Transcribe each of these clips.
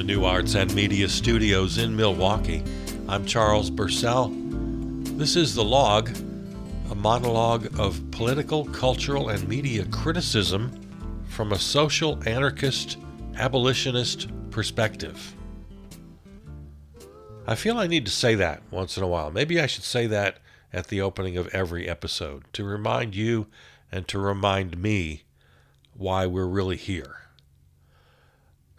the New Arts and Media Studios in Milwaukee. I'm Charles Bursell. This is The Log, a monologue of political, cultural, and media criticism from a social anarchist, abolitionist perspective. I feel I need to say that once in a while. Maybe I should say that at the opening of every episode to remind you and to remind me why we're really here.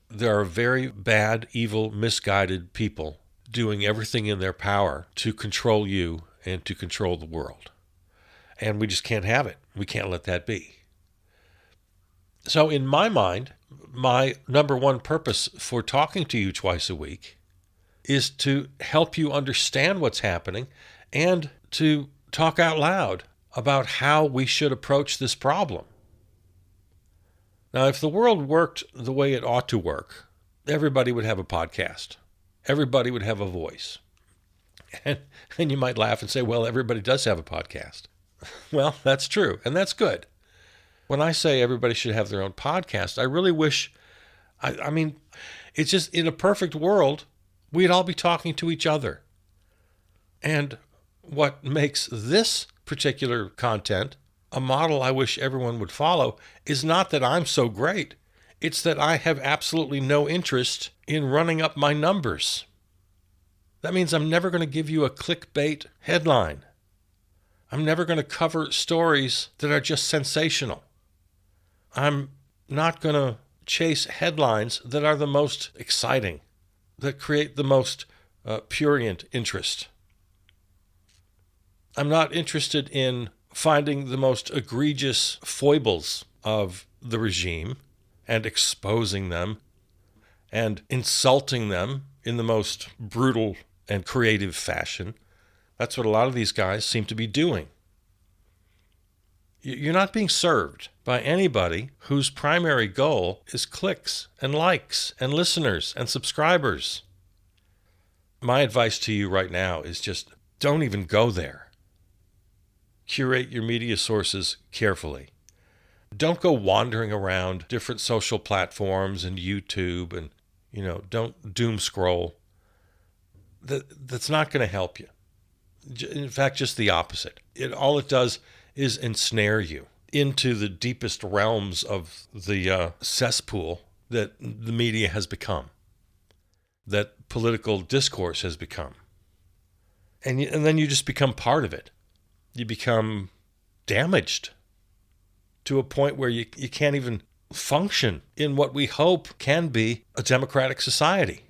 There are very bad, evil, misguided people doing everything in their power to control you and to control the world. And we just can't have it. We can't let that be. So in my mind, my number one purpose for talking to you twice a week is to help you understand what's happening and to talk out loud about how we should approach this problem. Now, if the world worked the way it ought to work, everybody would have a podcast. Everybody would have a voice. And you might laugh and say, well, everybody does have a podcast. Well, that's true, and that's good. When I say everybody should have their own podcast, I really wish, I mean, it's just in a perfect world, we'd all be talking to each other. And what makes this particular content a model I wish everyone would follow is not that I'm so great. It's that I have absolutely no interest in running up my numbers. That means I'm never going to give you a clickbait headline. I'm never going to cover stories that are just sensational. I'm not going to chase headlines that are the most exciting, that create the most prurient interest. I'm not interested in finding the most egregious foibles of the regime and exposing them and insulting them in the most brutal and creative fashion. That's what a lot of these guys seem to be doing. You're not being served by anybody whose primary goal is clicks and likes and listeners and subscribers. My advice to you right now is just don't even go there. Curate your media sources carefully. Don't go wandering around different social platforms and YouTube and, don't doom scroll. That's not going to help you. In fact, just the opposite. All it does is ensnare you into the deepest realms of the cesspool that the media has become, that political discourse has become. And then you just become part of it. You become damaged to a point where you can't even function in what we hope can be a democratic society.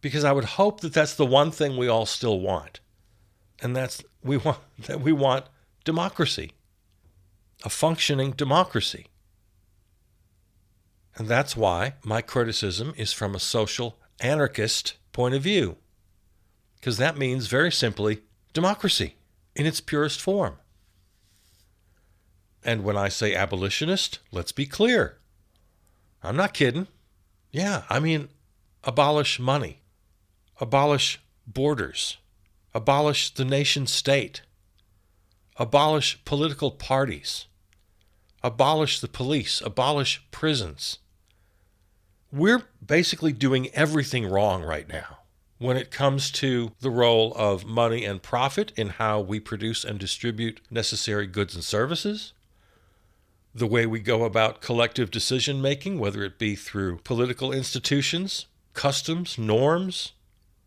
Because I would hope that that's the one thing we all still want. And we want democracy, a functioning democracy. And that's why my criticism is from a social anarchist point of view. Because that means very simply democracy in its purest form. And when I say abolitionist, let's be clear. I'm not kidding. Yeah, I mean, abolish money, abolish borders, abolish the nation state, abolish political parties, abolish the police, abolish prisons. We're basically doing everything wrong right now when it comes to the role of money and profit in how we produce and distribute necessary goods and services, the way we go about collective decision-making, whether it be through political institutions, customs, norms,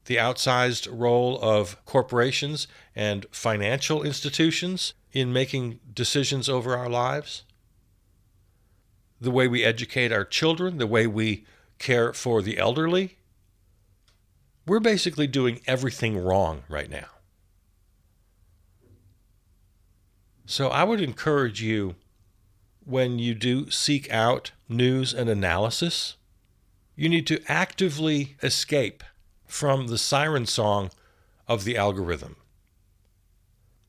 the outsized role of corporations and financial institutions in making decisions over our lives, the way we educate our children, the way we care for the elderly. We're basically doing everything wrong right now. So I would encourage you, when you do seek out news and analysis, you need to actively escape from the siren song of the algorithm.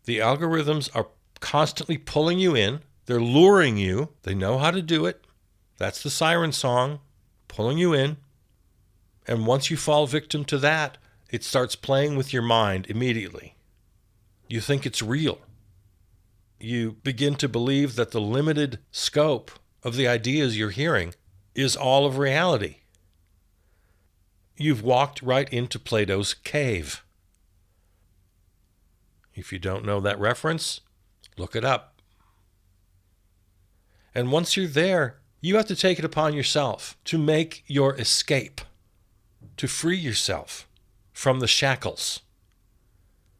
The algorithms are constantly pulling you in. They're luring you. They know how to do it. That's the siren song, pulling you in. And once you fall victim to that, it starts playing with your mind immediately. You think it's real. You begin to believe that the limited scope of the ideas you're hearing is all of reality. you've walked right into Plato's cave. If you don't know that reference, look it up. And once you're there, you have to take it upon yourself to make your escape, to free yourself from the shackles,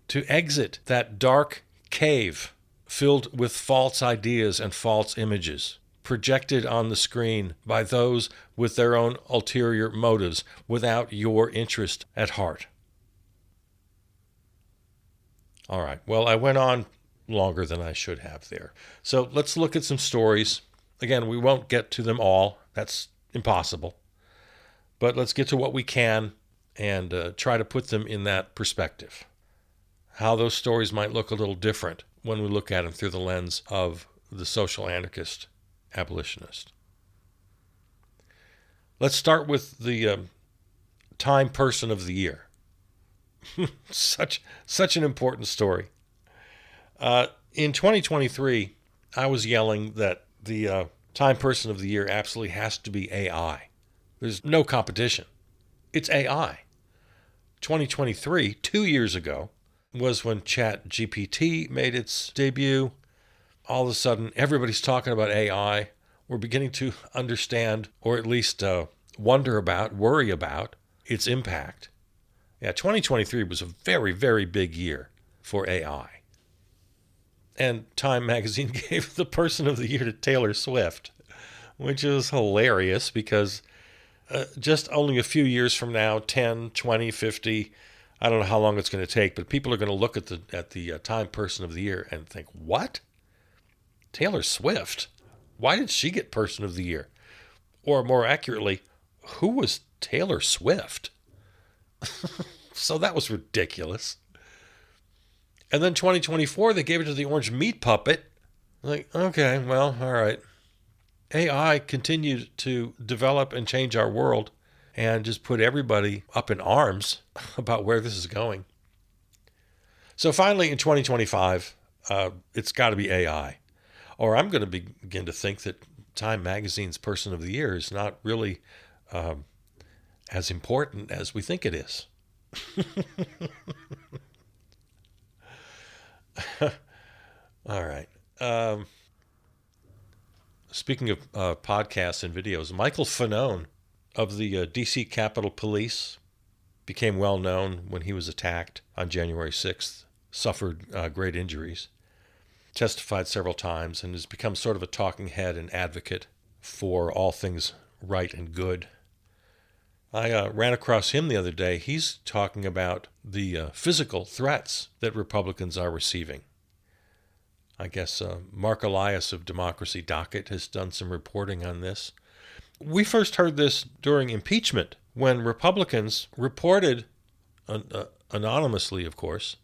to exit that dark cave filled with false ideas and false images projected on the screen by those with their own ulterior motives without your interest at heart. All right, well, I went on longer than I should have there. So let's look at some stories. Again, we won't get to them all. That's impossible. But let's get to what we can and try to put them in that perspective. How those stories might look a little different when we look at them through the lens of the social anarchist abolitionist. Let's start with the Time Person of the Year. Such an important story. In 2023, I was yelling that the Time Person of the Year absolutely has to be AI. There's no competition. It's AI. 2023, 2 years ago, was when ChatGPT made its debut. All of a sudden, everybody's talking about AI. We're beginning to understand, or at least wonder about, worry about its impact. Yeah, 2023 was a very, very big year for AI. And Time magazine gave the Person of the Year to Taylor Swift, which is hilarious because just only a few years from now, 10, 20, 50, I don't know how long it's going to take, but people are going to look at the Time Person of the Year and think, what? Taylor Swift? Why did she get Person of the Year? Or more accurately, who was Taylor Swift? So that was ridiculous. And then 2024, they gave it to the Orange Meat Puppet. Like, okay, well, all right. AI continued to develop and change our world and just put everybody up in arms about where this is going. So finally, in 2025, it's got to be AI. Or I'm going to begin to think that Time Magazine's Person of the Year is not really as important as we think it is. All right. Speaking of podcasts and videos, Michael Fanone of the D.C. Capitol Police became well known when he was attacked on January 6th, suffered great injuries, testified several times, and has become sort of a talking head and advocate for all things right and good. I ran across him the other day. He's talking about the physical threats that Republicans are receiving. I guess Mark Elias of Democracy Docket has done some reporting on this. We first heard this during impeachment when Republicans reported, anonymously of course,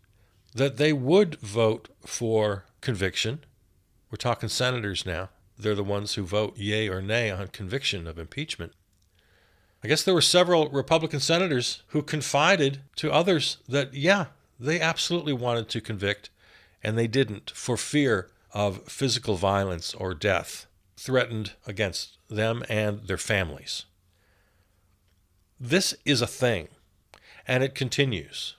that they would vote for conviction. We're talking senators now. They're the ones who vote yay or nay on conviction of impeachment. I guess there were several Republican senators who confided to others that, yeah, they absolutely wanted to convict, and they didn't for fear of physical violence or death threatened against them and their families. This is a thing, and it continues.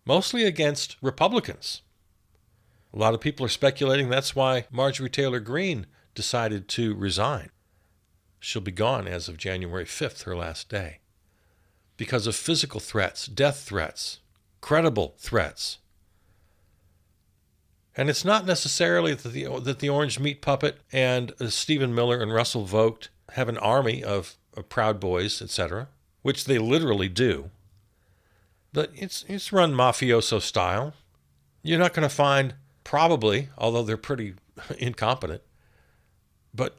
Mostly against Republicans. A lot of people are speculating that's why Marjorie Taylor Greene decided to resign. She'll be gone as of January 5th, her last day, because of physical threats, death threats, credible threats. And it's not necessarily that the Orange Meat Puppet and Stephen Miller and Russell Vogt have an army of Proud Boys, etc., which they literally do. But it's run mafioso style. You're not going to find, probably, although they're pretty incompetent, but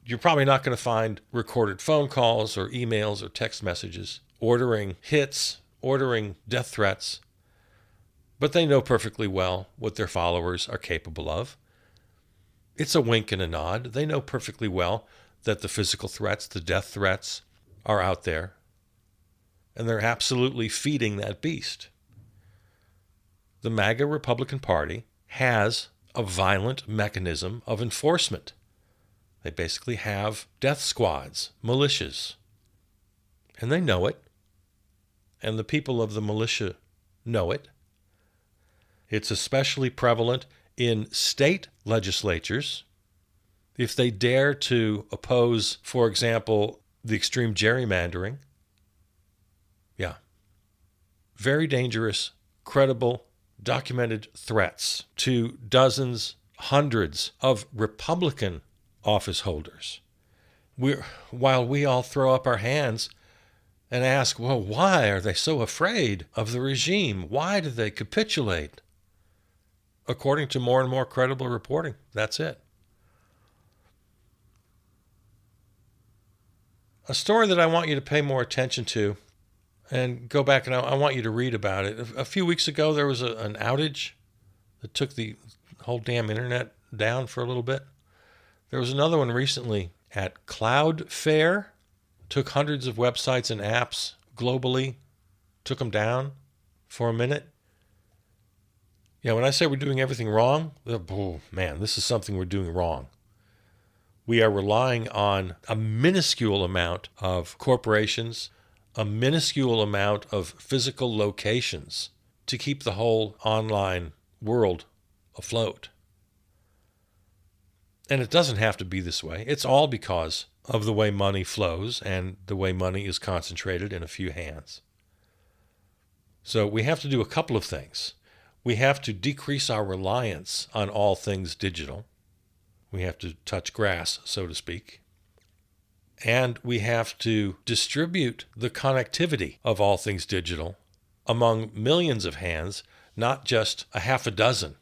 you're probably not going to find recorded phone calls or emails or text messages ordering hits, ordering death threats. But they know perfectly well what their followers are capable of. It's a wink and a nod. They know perfectly well that the physical threats, the death threats, are out there. And they're absolutely feeding that beast. The MAGA Republican Party has a violent mechanism of enforcement. They basically have death squads, militias. and they know it, and the people of the militia know it. It's especially prevalent in state legislatures. If they dare to oppose, for example, the extreme gerrymandering, yeah, very dangerous, credible, documented threats to dozens, hundreds of Republican office holders. While we all throw up our hands and ask, well, why are they so afraid of the regime? Why do they capitulate? According to more and more credible reporting, that's it. A story that I want you to pay more attention to, and go back and I want you to read about it. A few weeks ago, there was an outage that took the whole damn internet down for a little bit. There was another one recently at Cloudflare. Took hundreds of websites and apps globally, took them down for a minute. Yeah, when I say we're doing everything wrong, oh man, this is something we're doing wrong. We are relying on a minuscule amount of corporations, a minuscule amount of physical locations to keep the whole online world afloat. And it doesn't have to be this way. It's all because of the way money flows and the way money is concentrated in a few hands. So we have to do a couple of things. We have to decrease our reliance on all things digital. We have to touch grass, so to speak. And we have to distribute the connectivity of all things digital among millions of hands, not just a half a dozen.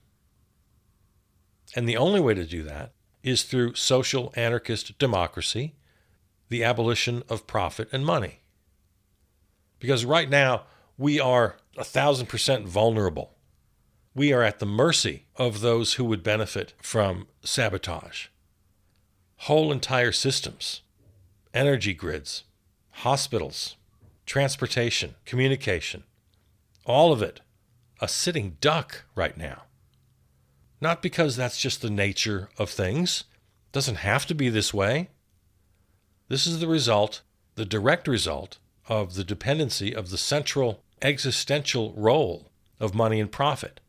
And the only way to do that is through social anarchist democracy, the abolition of profit and money. Because right now, we are 1,000% vulnerable. We are at the mercy of those who would benefit from sabotage. Whole entire systems, energy grids, hospitals, transportation, communication, all of it, a sitting duck right now. Not because that's just the nature of things. It doesn't have to be this way. This is the result, the direct result, of the dependency of the central existential role of money and profit.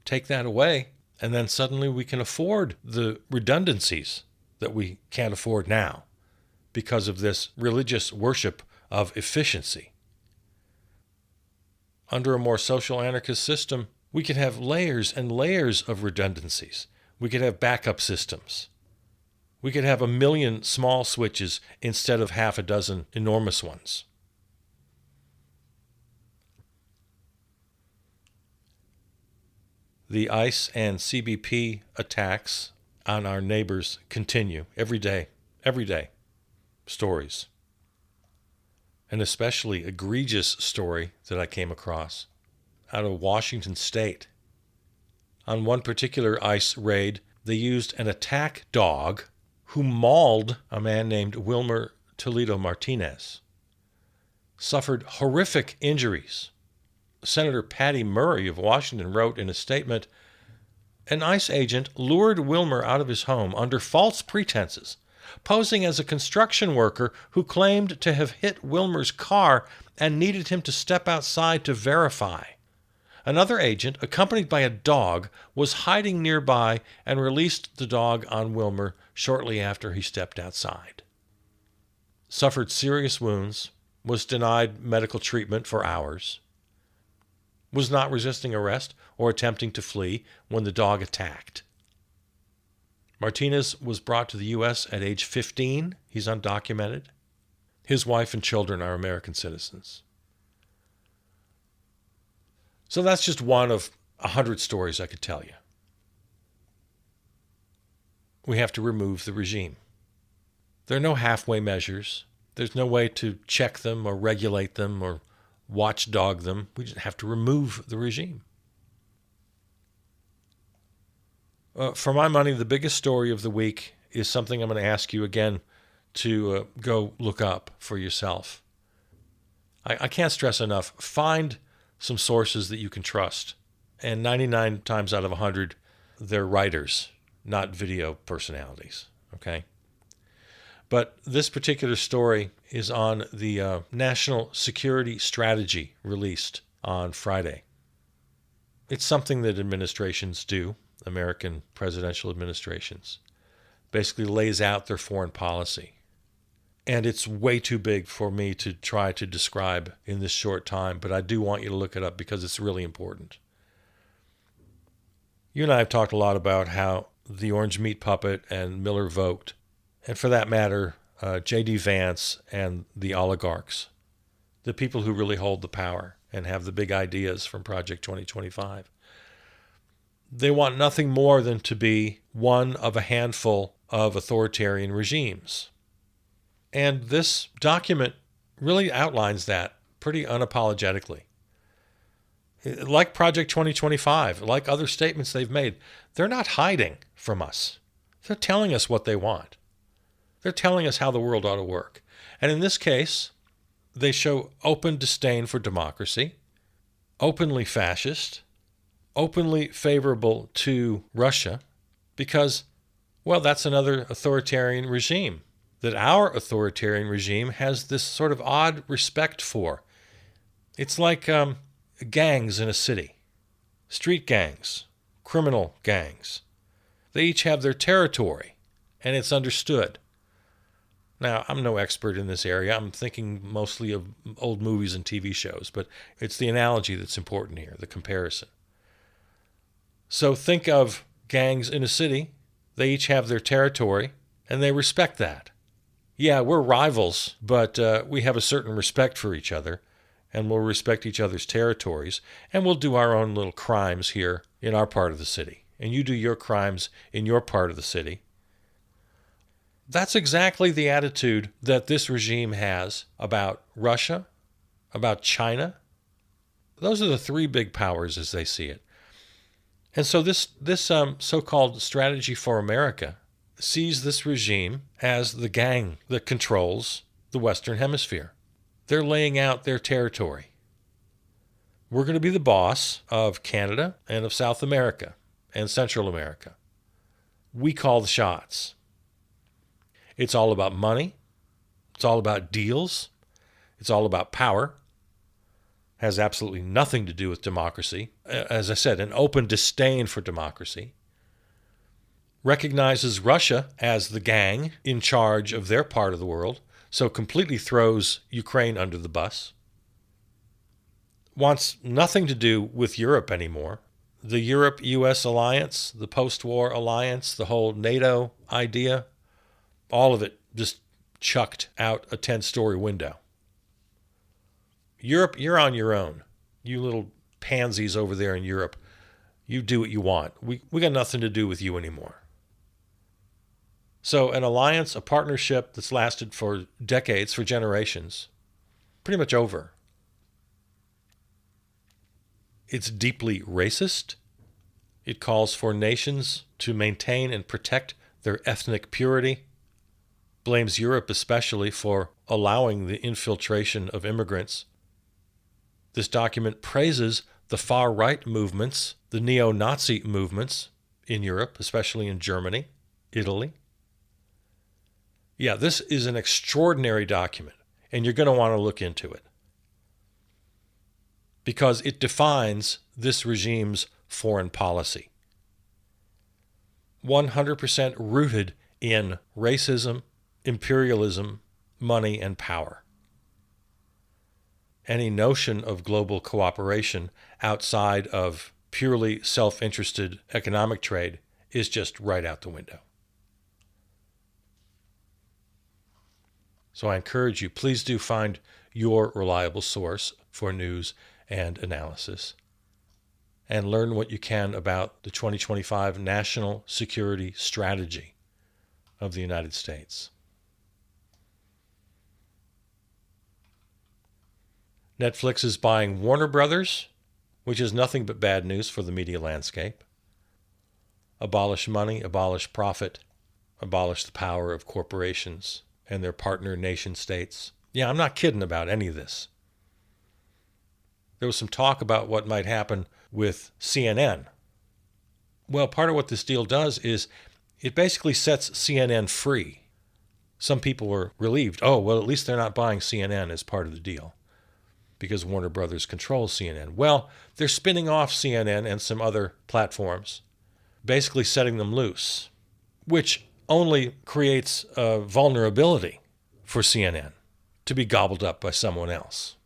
Take that away, and then suddenly we can afford the redundancies that we can't afford now because of this religious worship of efficiency. Under a more social anarchist system, we could have layers and layers of redundancies. We could have backup systems. We could have 1 million small switches instead of half a dozen enormous ones. The ICE and CBP attacks on our neighbors continue every day. Stories. An especially egregious story that I came across out of Washington State. On one particular ICE raid, they used an attack dog who mauled a man named Wilmer Toledo Martinez. Suffered horrific injuries. Senator Patty Murray of Washington wrote in a statement, "An ICE agent lured Wilmer out of his home under false pretenses, posing as a construction worker who claimed to have hit Wilmer's car and needed him to step outside to verify. Another agent, accompanied by a dog, was hiding nearby and released the dog on Wilmer shortly after he stepped outside. Suffered serious wounds, was denied medical treatment for hours, was not resisting arrest or attempting to flee when the dog attacked. Martinez was brought to the U.S. at age 15. He's undocumented. His wife and children are American citizens." So that's just one of 100 stories I could tell you. We have to remove the regime. There are no halfway measures. There's no way to check them or regulate them or watchdog them. We just have to remove the regime. For my money, the biggest story of the week is something I'm going to ask you again to go look up for yourself. I can't stress enough, find some sources that you can trust. And 99 times out of 100, they're writers, not video personalities. Okay? But this particular story is on the National Security Strategy released on Friday. It's something that administrations do, American presidential administrations. Basically lays out their foreign policy. And it's way too big for me to try to describe in this short time, but I do want you to look it up because it's really important. You and I have talked a lot about how the orange meat puppet and Miller Vogt, and for that matter, J.D. Vance and the oligarchs, the people who really hold the power and have the big ideas from Project 2025, they want nothing more than to be one of a handful of authoritarian regimes. And this document really outlines that pretty unapologetically. Like Project 2025, like other statements they've made, they're not hiding from us. They're telling us what they want. They're telling us how the world ought to work. And in this case, they show open disdain for democracy, openly fascist, openly favorable to Russia, because, well, that's another authoritarian regime that our authoritarian regime has this sort of odd respect for. It's like gangs in a city, street gangs, criminal gangs. They each have their territory, and it's understood. Now, I'm no expert in this area. I'm thinking mostly of old movies and TV shows, but it's the analogy that's important here, the comparison. So think of gangs in a city. They each have their territory, and they respect that. Yeah, we're rivals, but we have a certain respect for each other, and we'll respect each other's territories, and we'll do our own little crimes here in our part of the city, and you do your crimes in your part of the city. That's exactly the attitude that this regime has about Russia, about China. Those are the three big powers as they see it. And so this so-called strategy for America sees this regime as the gang that controls the Western Hemisphere. They're laying out their territory. We're going to be the boss of Canada and of South America and Central America. We call the shots. It's all about money. It's all about deals. It's all about power. Has absolutely nothing to do with democracy. As I said, an open disdain for democracy. Recognizes Russia as the gang in charge of their part of the world, so completely throws Ukraine under the bus. Wants nothing to do with Europe anymore. The Europe-US alliance, the post-war alliance, the whole NATO idea, all of it just chucked out a 10-story window. Europe, you're on your own. You little pansies over there in Europe, you do what you want. We got nothing to do with you anymore. So an alliance, a partnership that's lasted for decades, for generations, pretty much over. It's deeply racist. It calls for nations to maintain and protect their ethnic purity. Blames Europe especially for allowing the infiltration of immigrants. This document praises the far-right movements, the neo-Nazi movements in Europe, especially in Germany, Italy. Yeah, this is an extraordinary document, and you're going to want to look into it because it defines this regime's foreign policy. 100% rooted in racism, imperialism, money, and power. Any notion of global cooperation outside of purely self-interested economic trade is just right out the window. So I encourage you, please do find your reliable source for news and analysis and learn what you can about the 2025 National Security Strategy of the United States. Netflix is buying Warner Brothers, which is nothing but bad news for the media landscape. Abolish money, abolish profit, abolish the power of corporations and their partner nation states. Yeah, I'm not kidding about any of this. There was some talk about what might happen with CNN. Well, part of what this deal does is it basically sets CNN free. Some people were relieved. Oh, well, at least they're not buying CNN as part of the deal because Warner Brothers controls CNN. Well, they're spinning off CNN and some other platforms, basically setting them loose, which only creates a vulnerability for CNN to be gobbled up by someone else.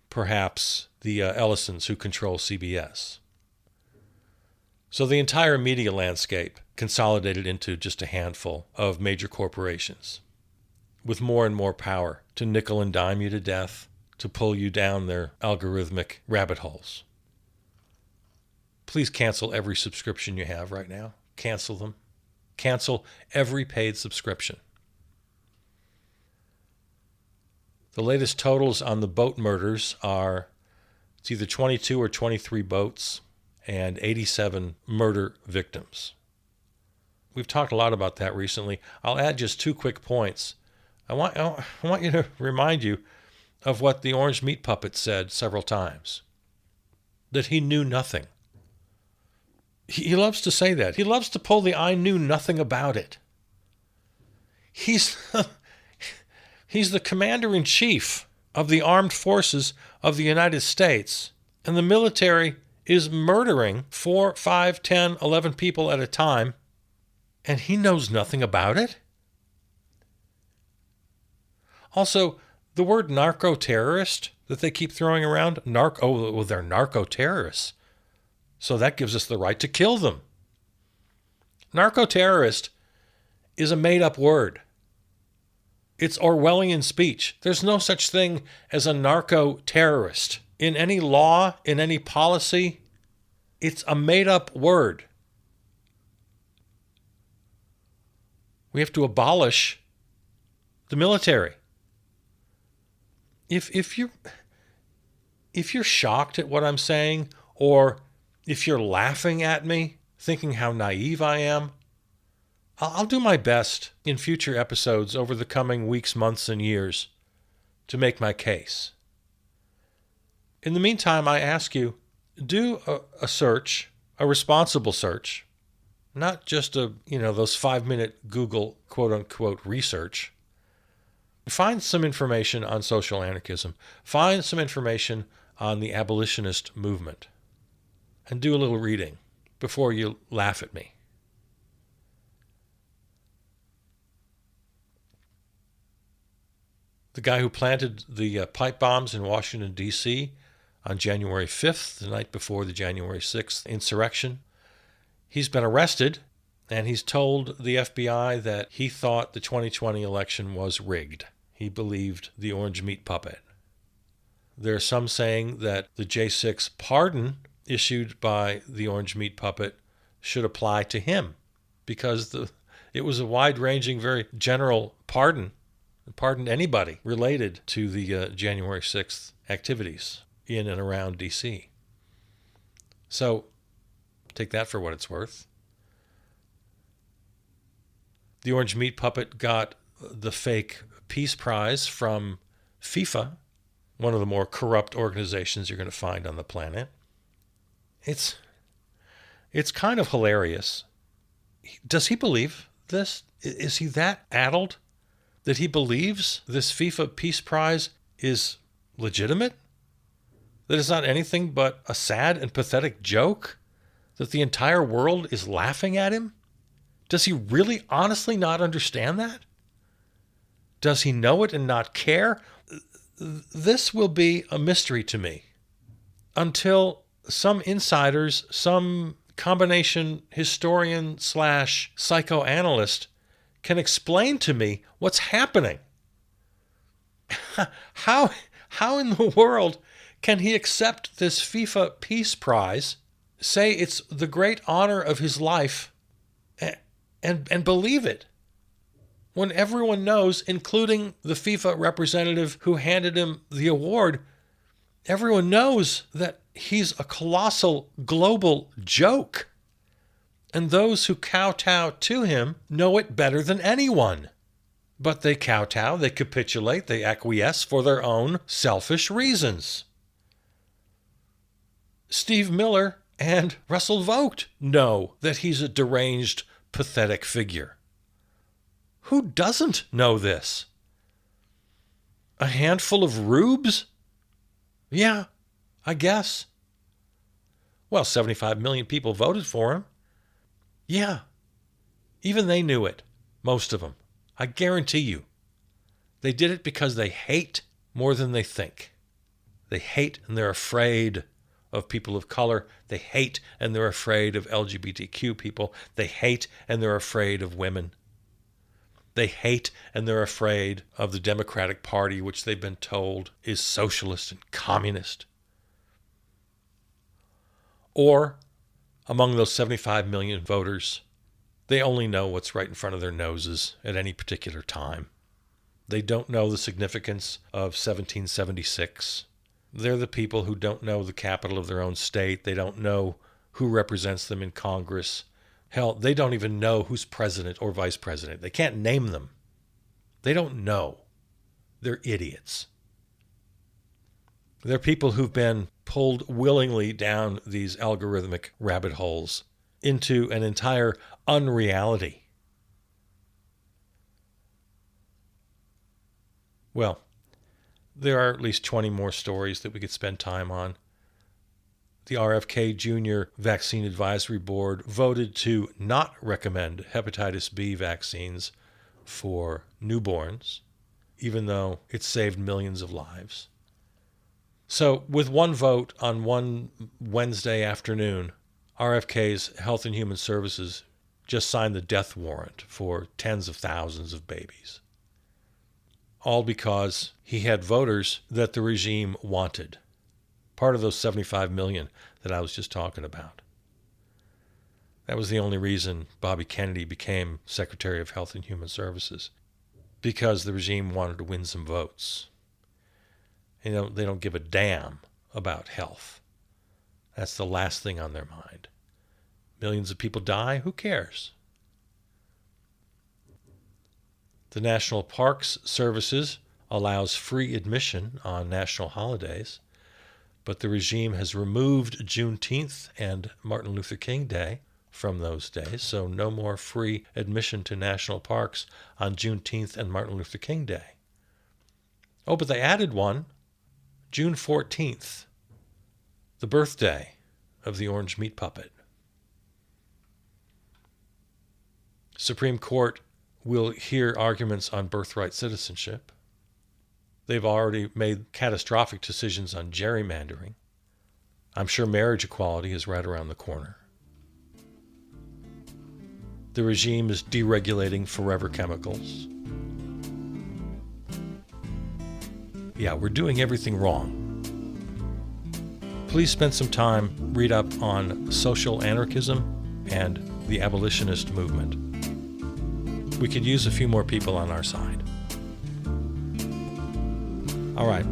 Perhaps the Ellisons who control CBS. So the entire media landscape consolidated into just a handful of major corporations with more and more power to nickel and dime you to death, to pull you down their algorithmic rabbit holes. Please cancel every subscription you have right now. Cancel them. Cancel every paid subscription. The latest totals on the boat murders are it's either 22 or 23 boats and 87 murder victims. We've talked a lot about that recently. I'll add just 2 quick points. I want you to remind you of what the Orange Meat Puppet said several times, that he knew nothing. He loves to say that. He loves to pull the I knew nothing about it. He's the commander-in-chief of the armed forces of the United States, and the military is murdering 4, 5, 10, 11 people at a time, and he knows nothing about it? Also, the word narco-terrorist that they keep throwing around, they're narco-terrorists. So that gives us the right to kill them. Narco-terrorist is a made-up word. It's Orwellian speech. There's no such thing as a narco-terrorist. In any law, in any policy, it's a made-up word. We have to abolish the military. If you're shocked at what I'm saying, or if you're laughing at me, thinking how naive I am, I'll do my best in future episodes over the coming weeks, months, and years to make my case. In the meantime, I ask you, do a search, a responsible search, not just those 5-minute Google quote-unquote research. Find some information on social anarchism. Find some information on the abolitionist movement. And do a little reading before you laugh at me. The guy who planted the pipe bombs in Washington, D.C. on January 5th, the night before the January 6th insurrection, he's been arrested, and he's told the FBI that he thought the 2020 election was rigged. He believed the Orange Meat Puppet. There are some saying that the J6 pardon issued by the Orange Meat Puppet should apply to him because it was a wide-ranging, very general pardon. It pardoned anybody related to the January 6th activities in and around D.C. So take that for what it's worth. The Orange Meat Puppet got the fake Peace Prize from FIFA, one of the more corrupt organizations you're going to find on the planet. It's kind of hilarious. Does he believe this? Is he that addled that he believes this FIFA Peace Prize is legitimate? That it's not anything but a sad and pathetic joke? That the entire world is laughing at him? Does he really honestly not understand that? Does he know it and not care? This will be a mystery to me until some insiders, some combination historian / psychoanalyst can explain to me what's happening. How in the world can he accept this FIFA Peace Prize, say it's the great honor of his life, and believe it, when everyone knows, including the FIFA representative who handed him the award, everyone knows that he's a colossal global joke. And those who kowtow to him know it better than anyone. But they kowtow, they capitulate, they acquiesce for their own selfish reasons. Steve Miller and Russell Vogt know that he's a deranged, pathetic figure Who doesn't know this? A handful of rubes? Yeah, I guess. Well, 75 million people voted for him. Yeah, even they knew it, most of them. I guarantee you. They did it because they hate more than they think. They hate and they're afraid of people of color. They hate and they're afraid of LGBTQ people. They hate and they're afraid of women. They hate and they're afraid of the Democratic Party, which they've been told is socialist and communist. Or, among those 75 million voters, they only know what's right in front of their noses at any particular time. They don't know the significance of 1776. They're the people who don't know the capital of their own state. They don't know who represents them in Congress. Hell, they don't even know who's president or vice president. They can't name them. They don't know. They're idiots. They're people who've been pulled willingly down these algorithmic rabbit holes into an entire unreality. Well, there are at least 20 more stories that we could spend time on. The RFK Jr. Vaccine Advisory Board voted to not recommend hepatitis B vaccines for newborns, even though it saved millions of lives. So, with one vote on one Wednesday afternoon, RFK's Health and Human Services just signed the death warrant for tens of thousands of babies. All because he had voters that the regime wanted. Part of those 75 million that I was just talking about. That was the only reason Bobby Kennedy became Secretary of Health and Human Services, because the regime wanted to win some votes. They don't give a damn about health. That's the last thing on their mind. Millions of people die, who cares? The National Parks Services allows free admission on national holidays, but the regime has removed Juneteenth and Martin Luther King Day from those days, so no more free admission to national parks on Juneteenth and Martin Luther King Day. Oh, but they added one, June 14th, the birthday of the orange meat puppet. Supreme Court will hear arguments on birthright citizenship. They've already made catastrophic decisions on gerrymandering. I'm sure marriage equality is right around the corner. The regime is deregulating forever chemicals. Yeah, we're doing everything wrong. Please spend some time, read up on social anarchism and the abolitionist movement. We could use a few more people on our side. All right,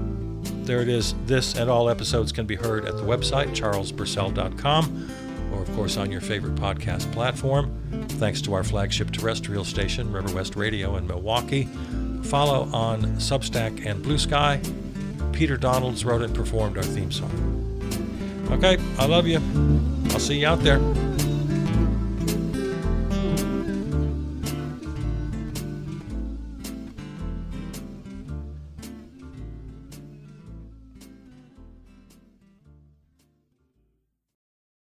there it is. This and all episodes can be heard at the website, charlesburcell.com, or of course on your favorite podcast platform. Thanks to our flagship terrestrial station, River West Radio in Milwaukee. Follow on Substack and Blue Sky. Peter Donalds wrote and performed our theme song. Okay, I love you. I'll see you out there.